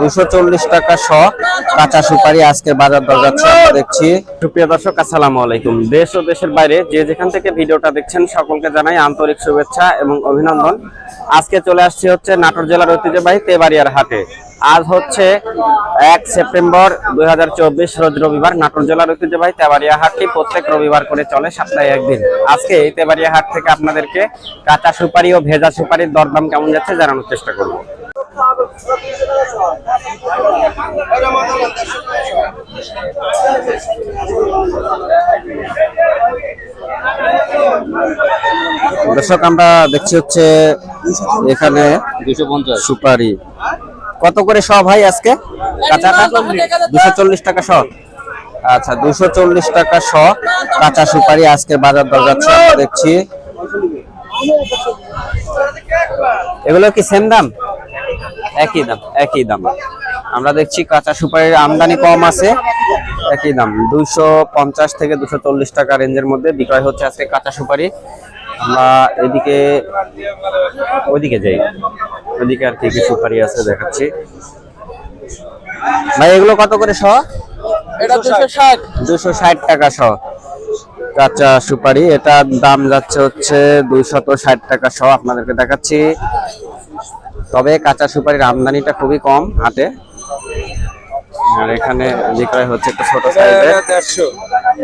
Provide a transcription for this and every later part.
240 টাকা শ কাঁচা সুপারি আজকে বাজার দর যাচ্ছে দেখছি। সুপ্রিয় দর্শক, আসসালামু আলাইকুম। দেশ ও দেশের বাইরে যে যেখান থেকে ভিডিওটা দেখছেন সকলকে জানাই আন্তরিক শুভেচ্ছা এবং অভিনন্দন। আজকে চলে আসছি হচ্ছে নাটোর জেলার ঐতিহ্যবাহী তেবাড়িয়ার হাটে। আজ হচ্ছে 1 সেপ্টেম্বর 2024 রোজ রবিবার। নাটোর জেলার ঐতিহ্যবাহী তেবাড়িয়া হাটটি প্রত্যেক রবিবার করে চলে, সপ্তাহে একদিন। আজকে এই তেবাড়িয়া হাট থেকে আপনাদেরকে কাঁচা সুপারি ও ভেজা সুপারির দরদাম কেমন যাচ্ছে জানানোর চেষ্টা করব। দর্শক, আমরা দেখছি হচ্ছে এখানে 250 সুপারি কত করে শ ভাই আজকে? কাঁচাটা 240 টাকা শ। আচ্ছা, 240 টাকা শ কাঁচা সুপারি আজকে বাজার দর যাচ্ছে দেখছি। এগুলো কি সেম দাম? একই দাম, একই দাম। আমরা দেখছি কাঁচা সুপারির আমদানি কম আছে, একই দাম 250 থেকে 240 টাকা রেঞ্জের মধ্যে বিক্রয় হচ্ছে আজকে কাঁচা সুপারি। আমরা এদিকে ওইদিকে যাই, ওইদিকে আর কি কি সুপারি আছে দেখাচ্ছি। ভাই এগুলো কত করে শ? এটা 260 260 টাকা শ কাঁচা সুপারি। এটার দাম যাচ্ছে হচ্ছে 260 টাকা শ। আপনাদেরকে দেখাচ্ছি। তবে কাঁচা সুপারির আমদানিটা খুবই কম হাটে, আর এখানে বিক্রয় হচ্ছে একটু ছোট সাইজের।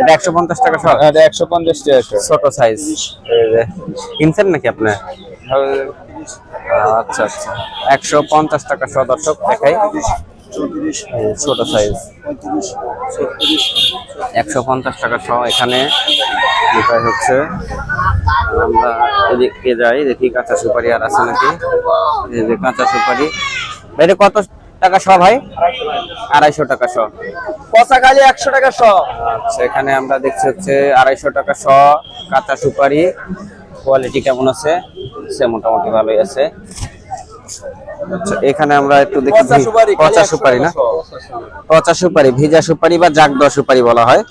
এটা 150 টাকা শ। 150 টাকা ছোট সাইজ। কিনছেন নাকি আপনার? আচ্ছা আচ্ছা, 150 টাকা শ। দর্শক দেখাই, ছোট সাইজ 150 টাকা শ এখানে বিক্রয় হচ্ছে। আমরা এদিকে যাই, দেখি কাঁচা সুপারি আর আছে নাকি। এই যে কাঁচা সুপারি, এটা কত টাকা শ ভাই? 250 টাকা শ। পচা খালি 100 টাকা শ। আচ্ছা, এখানে আমরা দেখছি হচ্ছে 250 টাকা শ কাঁচা সুপারি। কোয়ালিটি কেমন আছে? সে মোটামুটি ভালোই আছে। আচ্ছা, এখানে আমরা একটু দেখি পচা সুপারি না, পচা সুপারি, ভিজা সুপারি বা জাগ দেওয়া সুপারি বলা হয়।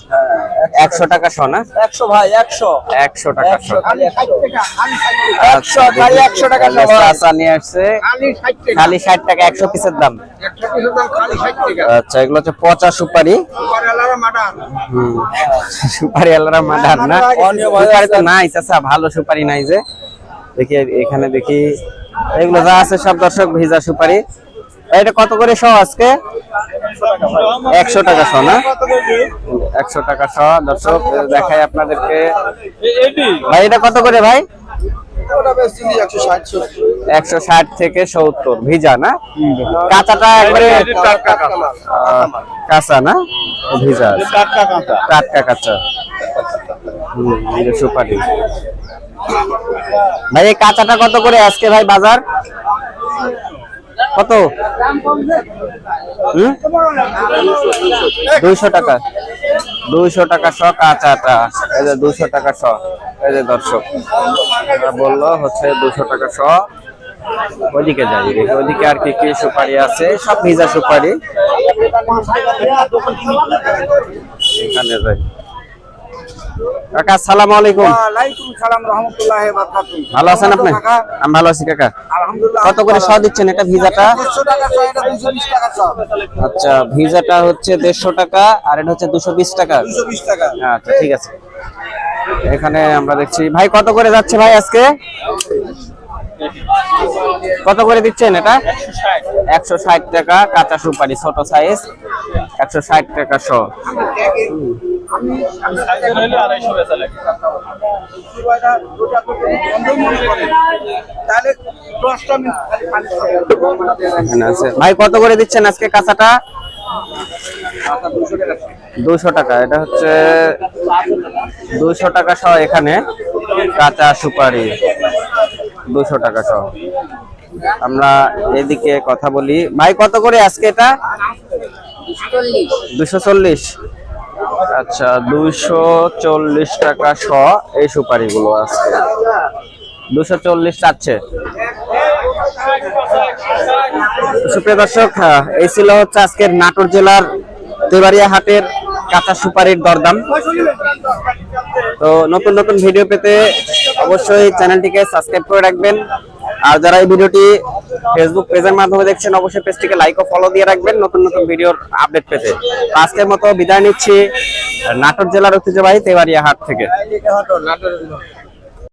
100 টাকা শ না? 100 ভাই 100 টাকা শ। 100 খালি 100 টাকা শ। আচ্ছা, নিয়ে আসছে খালি 60 টাকা 100 পিসের দাম। আচ্ছা, এগুলো হচ্ছে পচা সুপারি। সুপারি আলারা মাদার না, সুপারি তো নাই চাচা, ভালো সুপারি নাই যে। দেখি এখানে দেখি এগুলো যা আছে সব দর্শক ভিজা সুপারি। এটা কত করে শ আজকে? 100 টাকা শ না? 100 টাকা শ। দর্শক দেখাই আপনাদেরকে। ভাই এটা কত করে ভাই? 160 থেকে 70 ভিজা না? কাঁচাটা একবারে কাঁচা না, ভিজা টাটকা কাঁচা সুপারি। ভাই এই কাঁচাটা কত করে আজকে ভাই বাজার? কত? 200 টাকা। 200 টাকা শ কাঁচাটা। এই যে 200 টাকা শ। এই যে দর্শক বললো হচ্ছে 200 টাকা শ। ওইদিকে যাই, দেখি ওইদিকে আর কি কি সুপারি আছে। সব ভিজা সুপারি। এখানে যাই। কাকা আসসালামু আলাইকুম। ওয়ালাইকুম সালাম রাহমাতুল্লাহি ওয়া বারাকাতুহু। ভালো আছেন আপনি? আমি ভালো আছি কাকা। আলহামদুলিল্লাহ। কত করে শ দিচ্ছেন এটা ভিজাটা? 150 টাকা শ, এটা 220 টাকা শ। আচ্ছা, ভিজাটা হচ্ছে 150 টাকা আর এটা হচ্ছে 220 টাকা। 220 টাকা। আচ্ছা, ঠিক আছে। এখানে আমরা দেখছি ভাই কত করে যাচ্ছে ভাই আজকে? কত করে দিচ্ছেন এটা? 160 টাকা কাঁচা সুপারি ছোট সাইজ, 160 টাকা শ। ভাই কত করে দিচ্ছেন আজকে কাঁচাটা? 200 টাকা। এটা হচ্ছে 200 টাকা শ এখানে কাঁচা সুপারি, 200 টাকা শ। আমরা এদিকে কথা বলি। ভাই কত করে আজকে এটা? 240। আচ্ছা, 240 টাকা শ এই সুপারি গুলো আজকে 240 চাচ্ছে। সুপ্রিয় দর্শক, এই ছিল হচ্ছে আজকের নাটোর জেলার তেবাড়িয়া হাটের কাঁচা সুপারির দরদাম। তো নতুন নতুন ভিডিও পেতে অবশ্যই চ্যানেলটিকে সাবস্ক্রাইব করে রাখবেন। আর যারা এই ভিডিওটি ফেসবুক পেজের মাধ্যমে দেখছেন অবশ্যই পেজটিকে লাইক ও ফলো দিয়ে রাখবেন নতুন নতুন ভিডিওর আপডেট পেতে। আজকের মতো বিদায় নিচ্ছি নাটোর জেলার ঐতিহ্যবাহী তেবাড়িয়া হাট থেকে।